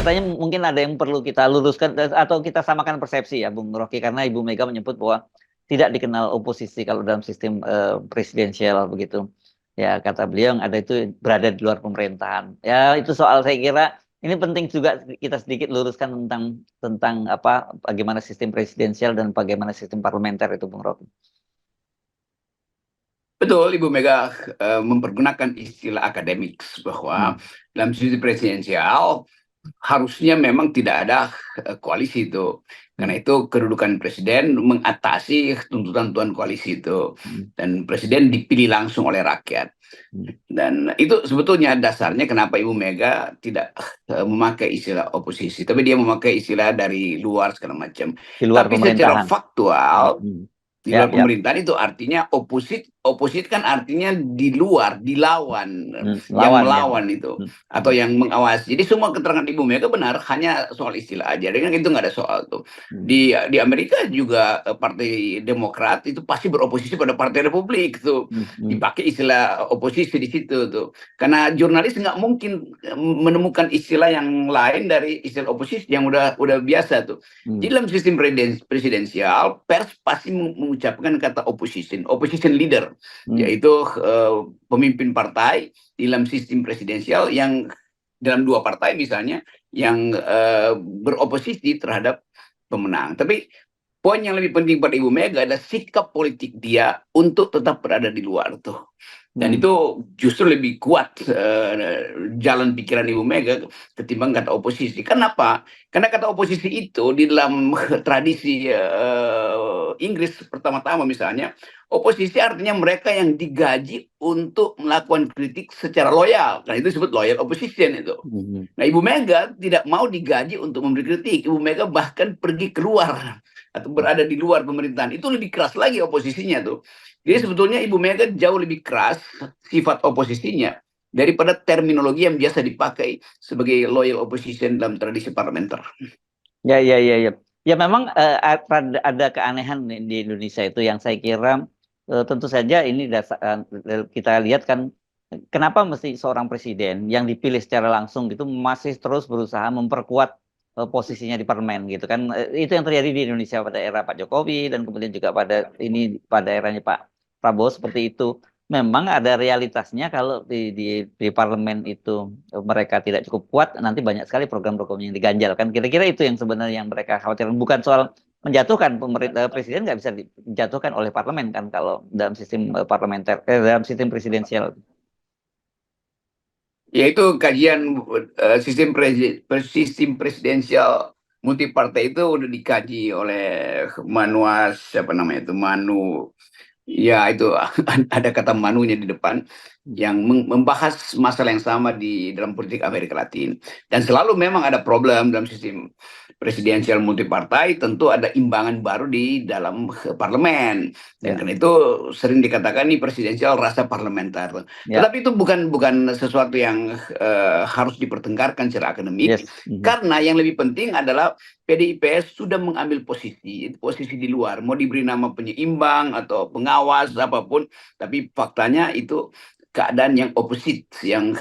kelihatannya mungkin ada yang perlu kita luruskan atau kita samakan persepsi ya, Bung Rocky, karena Ibu Mega menyebut bahwa tidak dikenal oposisi kalau dalam sistem presidensial begitu. Ya, kata beliau yang ada itu berada di luar pemerintahan. Ya, itu soal saya kira ini penting juga kita sedikit luruskan tentang apa bagaimana sistem presidensial dan bagaimana sistem parlementer itu, Bung Rocky. Betul, Ibu Mega mempergunakan istilah akademik bahwa dalam sistem presidensial harusnya memang tidak ada koalisi itu. Karena itu kedudukan presiden mengatasi tuntutan koalisi itu. Dan presiden dipilih langsung oleh rakyat. Dan itu sebetulnya dasarnya kenapa Ibu Mega tidak memakai istilah oposisi. Tapi dia memakai istilah dari luar segala macam. Di luar Tapi secara pemerintahan. faktual, di Ya, luar pemerintahan itu artinya oposit kan artinya di luar, dilawan, yang melawan itu atau yang mengawasi. Jadi semua keterangan Ibu Mega benar, hanya soal istilah aja. Dengan itu nggak ada soal tuh. Di Amerika juga Partai Demokrat itu pasti beroposisi pada Partai Republik tuh. Dipakai istilah oposisi di situ tuh. Karena jurnalis nggak mungkin menemukan istilah yang lain dari istilah oposisi yang udah biasa tuh. Di dalam sistem presidensial, pers pasti mengucapkan kata opposition leader, yaitu pemimpin partai di dalam sistem presidensial yang dalam dua partai misalnya yang beroposisi terhadap pemenang. Tapi poin yang lebih penting pada Ibu Mega adalah sikap politik dia untuk tetap berada di luar tuh. Dan itu justru lebih kuat jalan pikiran Ibu Mega ketimbang kata oposisi. Kenapa? Karena kata oposisi itu di dalam tradisi Inggris pertama-tama misalnya, oposisi artinya mereka yang digaji untuk melakukan kritik secara loyal. Nah itu disebut loyal opposition itu. Nah Ibu Mega tidak mau digaji untuk memberi kritik. Ibu Mega bahkan pergi keluar atau berada di luar pemerintahan. Itu lebih keras lagi oposisinya tuh. Jadi sebetulnya Ibu Mega jauh lebih keras sifat oposisinya daripada terminologi yang biasa dipakai sebagai loyal opposition dalam tradisi parlementer. Ya. Ya memang ada keanehan di Indonesia itu yang saya kira tentu saja ini kita lihat kan kenapa mesti seorang presiden yang dipilih secara langsung gitu masih terus berusaha memperkuat posisinya di parlemen gitu kan. Itu yang terjadi di Indonesia pada era Pak Jokowi dan kemudian juga pada eranya Pak Prabowo seperti itu. Memang ada realitasnya kalau di parlemen itu mereka tidak cukup kuat, nanti banyak sekali program-program yang diganjalkan. Kira-kira itu yang sebenarnya yang mereka khawatirkan. Bukan soal menjatuhkan presiden, nggak bisa dijatuhkan oleh parlemen kan kalau dalam sistem parlementer, dalam sistem presidensial. Yaitu kajian sistem presidensial multipartai itu udah dikaji oleh Manuas, siapa namanya itu, Manu. Ya itu ada kata manunya di depan yang membahas masalah yang sama di dalam politik Amerika Latin. Dan selalu memang ada problem dalam sistem presidensial multipartai, tentu ada imbangan baru di dalam parlemen. Dan karena itu sering dikatakan ini presidensial rasa parlementer. Tetapi itu bukan sesuatu yang harus dipertengkarkan secara akademik. Karena yang lebih penting adalah PDIP sudah mengambil posisi di luar, mau diberi nama penyeimbang atau pengawas apapun, tapi faktanya itu keadaan yang opposite, yang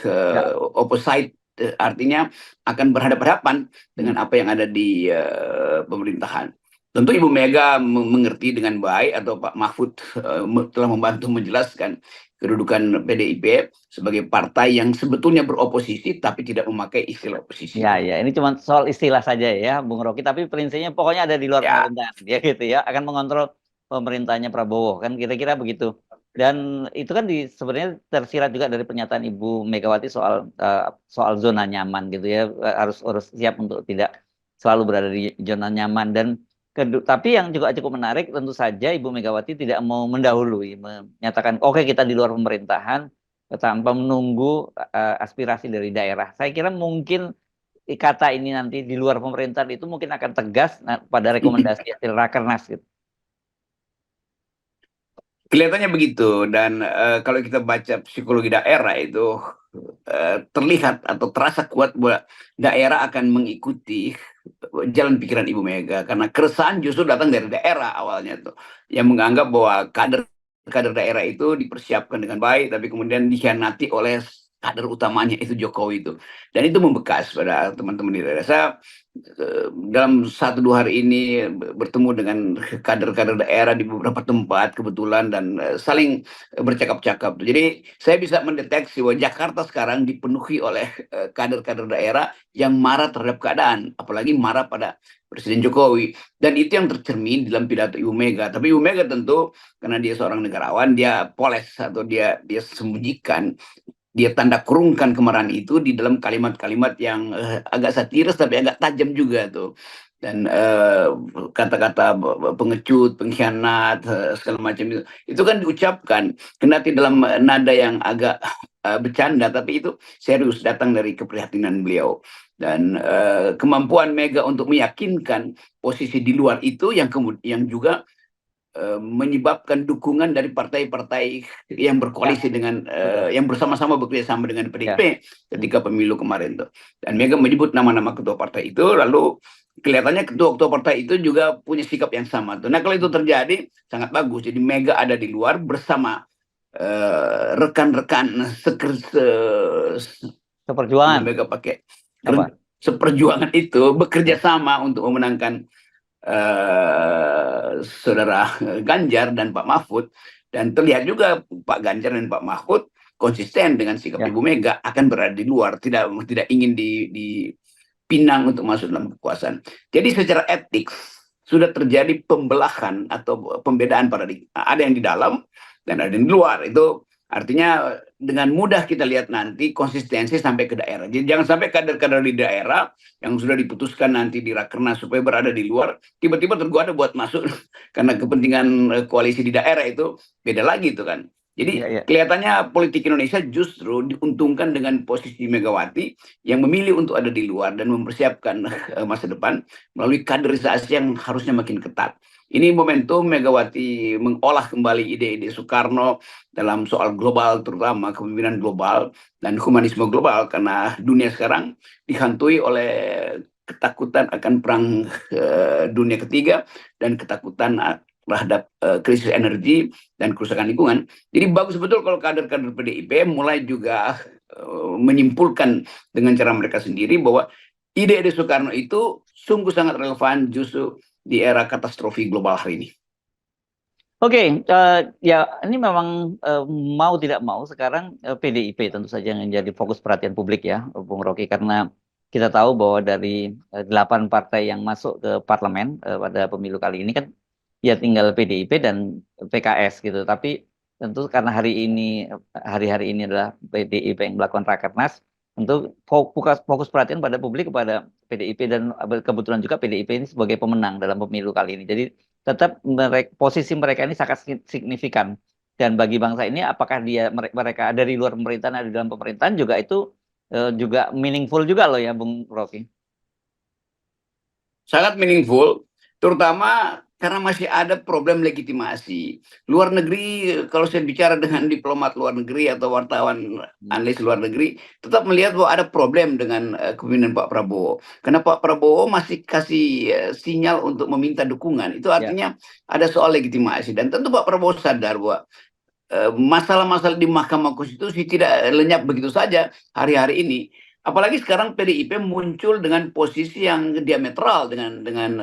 opposite, artinya akan berhadapan-hadapan dengan apa yang ada di pemerintahan. Tentu Ibu Mega mengerti dengan baik atau Pak Mahfud telah membantu menjelaskan kedudukan PDIP sebagai partai yang sebetulnya beroposisi tapi tidak memakai istilah oposisi. Ya, ini cuma soal istilah saja ya, Bung Rocky. Tapi prinsipnya pokoknya ada di luar pemerintahan, ya gitu ya, akan mengontrol pemerintahnya Prabowo kan kira-kira begitu. Dan itu kan sebenarnya tersirat juga dari pernyataan Ibu Megawati soal zona nyaman gitu ya, harus siap untuk tidak selalu berada di zona nyaman. Dan tapi yang juga cukup menarik tentu saja Ibu Megawati tidak mau mendahului, menyatakan oke kita di luar pemerintahan tanpa menunggu aspirasi dari daerah. Saya kira mungkin kata ini nanti di luar pemerintahan itu mungkin akan tegas pada rekomendasi hasil Rakernas gitu. Kelihatannya begitu. Dan kalau kita baca psikologi daerah itu terlihat atau terasa kuat bahwa daerah akan mengikuti jalan pikiran Ibu Mega, karena keresahan justru datang dari daerah awalnya tuh, yang menganggap bahwa kader daerah itu dipersiapkan dengan baik tapi kemudian dikhianati oleh kader utamanya itu Jokowi itu, dan itu membekas pada teman-teman di daerah. Saya dalam 1-2 hari ini bertemu dengan kader-kader daerah di beberapa tempat kebetulan, dan saling bercakap-cakap. Jadi saya bisa mendeteksi bahwa Jakarta sekarang dipenuhi oleh kader-kader daerah yang marah terhadap keadaan, apalagi marah pada Presiden Jokowi, dan itu yang tercermin dalam pidato Ibu Mega. Tapi Ibu Mega tentu karena dia seorang negarawan, dia poles atau dia sembunyikan, dia tanda kurungkan kemarahan itu di dalam kalimat-kalimat yang agak satiris tapi agak tajam juga tuh, dan kata-kata pengecut, pengkhianat, segala macam itu kan diucapkan kendati dalam nada yang agak bercanda, tapi itu serius, datang dari keprihatinan beliau. Dan kemampuan Mega untuk meyakinkan posisi di luar itu yang juga menyebabkan dukungan dari partai-partai yang berkoalisi dengan yang bersama-sama bekerjasama dengan PDIP ketika pemilu kemarin tuh. Dan Mega menyebut nama-nama ketua partai itu, lalu kelihatannya ketua-ketua partai itu juga punya sikap yang sama tuh. Nah, kalau itu terjadi sangat bagus. Jadi Mega ada di luar bersama rekan-rekan seperjuangan. Mega pakai seperjuangan itu bekerja sama untuk memenangkan saudara Ganjar dan Pak Mahfud, dan terlihat juga Pak Ganjar dan Pak Mahfud konsisten dengan sikap Ibu Mega, akan berada di luar, tidak ingin dipinang untuk masuk dalam kekuasaan. Jadi secara etik sudah terjadi pembelahan atau pembedaan paradigma, ada yang di dalam dan ada yang di luar. Itu artinya dengan mudah kita lihat nanti konsistensi sampai ke daerah. Jadi jangan sampai kader-kader di daerah yang sudah diputuskan nanti di Rakernas supaya berada di luar, tiba-tiba tergoda buat masuk karena kepentingan koalisi di daerah, itu beda lagi itu kan. Jadi kelihatannya politik Indonesia justru diuntungkan dengan posisi Megawati yang memilih untuk ada di luar dan mempersiapkan masa depan melalui kaderisasi yang harusnya makin ketat. Ini momentum Megawati mengolah kembali ide-ide Soekarno dalam soal global, terutama kepemimpinan global dan humanisme global, karena dunia sekarang dihantui oleh ketakutan akan perang dunia ketiga dan ketakutan terhadap krisis energi dan kerusakan lingkungan. Jadi bagus betul kalau kader-kader PDIP mulai juga menyimpulkan dengan cara mereka sendiri bahwa ide-ide Soekarno itu sungguh sangat relevan justru di era katastrofi global hari ini. Oke, ya ini memang mau tidak mau sekarang PDIP tentu saja yang menjadi fokus perhatian publik ya, Bung Rocky, karena kita tahu bahwa dari 8 partai yang masuk ke parlemen pada pemilu kali ini kan ya tinggal PDIP dan PKS gitu. Tapi tentu karena hari ini adalah PDIP yang melakukan rakernas, tentu fokus perhatian pada publik kepada PDIP, dan kebetulan juga PDIP ini sebagai pemenang dalam pemilu kali ini. Jadi tetap posisi mereka ini sangat signifikan, dan bagi bangsa ini apakah mereka ada di luar pemerintahan, ada di dalam pemerintahan juga, itu juga meaningful juga loh ya Bung Rocky. Sangat meaningful, terutama karena masih ada problem legitimasi. Luar negeri, kalau saya bicara dengan diplomat luar negeri atau wartawan analis luar negeri, tetap melihat bahwa ada problem dengan kepemimpinan Pak Prabowo. Karena Pak Prabowo masih kasih sinyal untuk meminta dukungan. Itu artinya ada soal legitimasi. Dan tentu Pak Prabowo sadar bahwa masalah-masalah di Mahkamah Konstitusi tidak lenyap begitu saja hari-hari ini. Apalagi sekarang PDIP muncul dengan posisi yang diametral dengan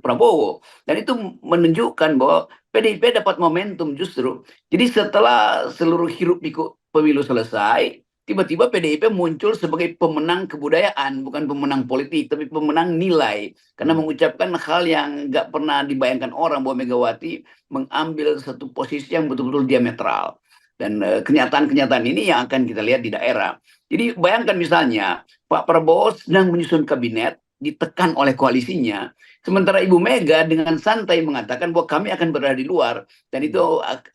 Prabowo, dan itu menunjukkan bahwa PDIP dapat momentum justru. Jadi setelah seluruh hiruk-pikuk pemilu selesai, tiba-tiba PDIP muncul sebagai pemenang kebudayaan, bukan pemenang politik, tapi pemenang nilai, karena mengucapkan hal yang nggak pernah dibayangkan orang, bahwa Megawati mengambil satu posisi yang betul-betul diametral. Dan kenyataan-kenyataan ini yang akan kita lihat di daerah. Jadi bayangkan misalnya Pak Prabowo sedang menyusun kabinet, ditekan oleh koalisinya, sementara Ibu Mega dengan santai mengatakan bahwa kami akan berada di luar, dan itu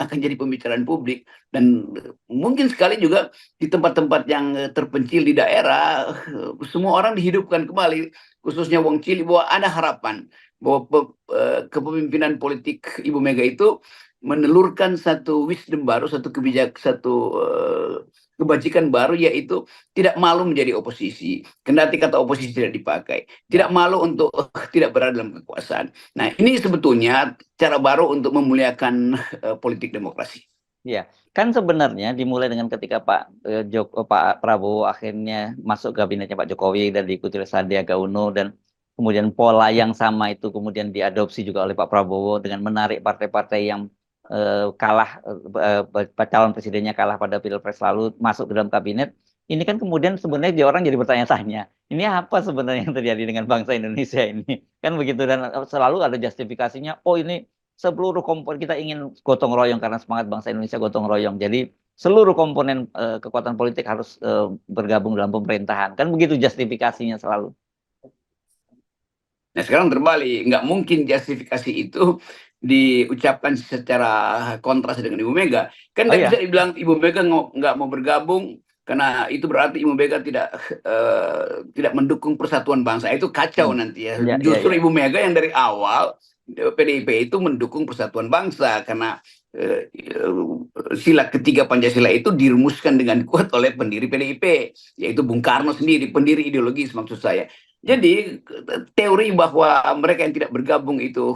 akan jadi pembicaraan publik. Dan mungkin sekali juga di tempat-tempat yang terpencil di daerah, semua orang dihidupkan kembali, khususnya Wong Cili, bahwa ada harapan bahwa kepemimpinan politik Ibu Mega itu menelurkan satu wisdom baru, satu kebajikan baru, yaitu tidak malu menjadi oposisi, kendati kata oposisi tidak dipakai, tidak malu untuk tidak berada dalam kekuasaan. Nah, ini sebetulnya cara baru untuk memuliakan politik demokrasi. Ya, kan sebenarnya dimulai dengan ketika Pak Prabowo akhirnya masuk kabinetnya Pak Jokowi dan diikuti oleh Sandiaga Uno, dan kemudian pola yang sama itu kemudian diadopsi juga oleh Pak Prabowo dengan menarik partai-partai yang kalah, calon presidennya kalah pada Pilpres lalu masuk ke dalam kabinet. Ini kan kemudian sebenarnya orang jadi bertanya-tanya, ini apa sebenarnya yang terjadi dengan bangsa Indonesia ini? Kan begitu, dan selalu ada justifikasinya, oh ini seluruh komponen kita ingin gotong royong karena semangat bangsa Indonesia gotong royong. Jadi seluruh komponen kekuatan politik harus bergabung dalam pemerintahan. Kan begitu justifikasinya selalu. Nah sekarang terbalik, nggak mungkin justifikasi itu diucapkan secara kontras dengan Ibu Mega. Kan nggak bisa dibilang Ibu Mega nggak mau bergabung karena itu berarti Ibu Mega tidak mendukung persatuan bangsa. Itu kacau nanti ya. Justru Ibu Mega yang dari awal PDIP itu mendukung persatuan bangsa karena sila ketiga Pancasila itu dirumuskan dengan kuat oleh pendiri PDIP, yaitu Bung Karno sendiri, pendiri ideologis maksud saya. Jadi teori bahwa mereka yang tidak bergabung itu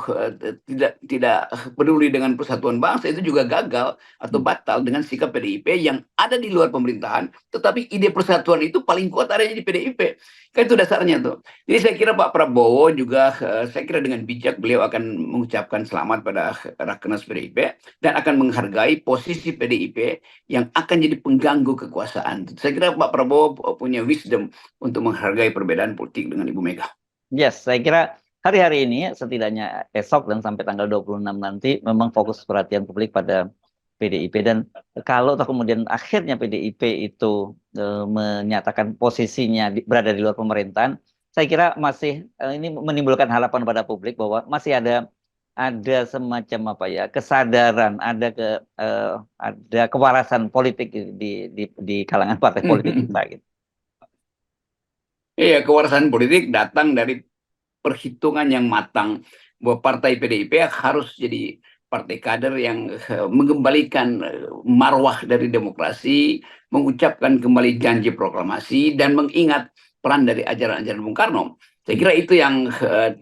tidak peduli dengan persatuan bangsa itu juga gagal atau batal dengan sikap PDIP yang ada di luar pemerintahan, tetapi ide persatuan itu paling kuat adanya di PDIP. Kan itu dasarnya tuh. Jadi saya kira Pak Prabowo juga, saya kira dengan bijak beliau akan mengucapkan selamat pada Rakernas PDIP dan akan menghargai posisi PDIP yang akan jadi pengganggu kekuasaan. Saya kira Pak Prabowo punya wisdom untuk menghargai perbedaan politik dengan Ibu Mega. Yes, saya kira hari-hari ini setidaknya esok dan sampai tanggal 26 nanti memang fokus perhatian publik pada PDIP, dan kalau kemudian akhirnya PDIP itu menyatakan posisinya berada di luar pemerintahan, saya kira masih ini menimbulkan harapan pada publik bahwa masih ada semacam apa ya, kesadaran, ada kewarasan politik di kalangan partai politik kita gitu. Iya, kewarasan politik datang dari perhitungan yang matang bahwa partai PDIP harus jadi partai kader yang mengembalikan marwah dari demokrasi, mengucapkan kembali janji proklamasi, dan mengingat peran dari ajaran-ajaran Bung Karno. Saya kira itu yang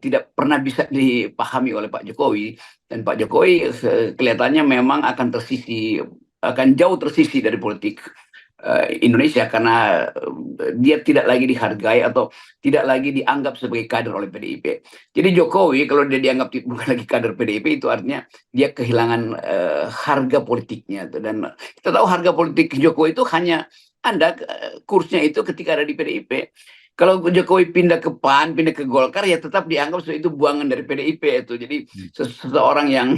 tidak pernah bisa dipahami oleh Pak Jokowi, dan Pak Jokowi kelihatannya memang akan jauh tersisi dari politik Indonesia karena dia tidak lagi dihargai atau tidak lagi dianggap sebagai kader oleh PDIP. Jadi Jokowi kalau dia dianggap bukan lagi kader PDIP, itu artinya dia kehilangan harga politiknya. Dan kita tahu harga politik Jokowi itu hanya ada kursnya itu ketika ada di PDIP. Kalau Jokowi pindah ke PAN, pindah ke Golkar, ya tetap dianggap itu buangan dari PDIP itu. Jadi seseorang yang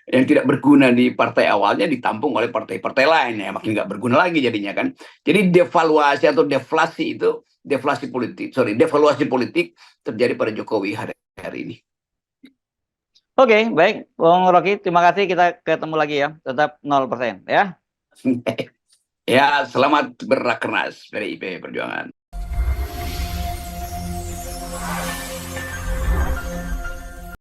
tidak berguna di partai awalnya ditampung oleh partai-partai lain, ya makin nggak berguna lagi jadinya kan. Jadi devaluasi atau devaluasi politik terjadi pada Jokowi hari ini. Oke, baik, Bung Rocky, terima kasih, kita ketemu lagi ya, tetap 0% ya. Ya, selamat berrakernas PDIP Perjuangan.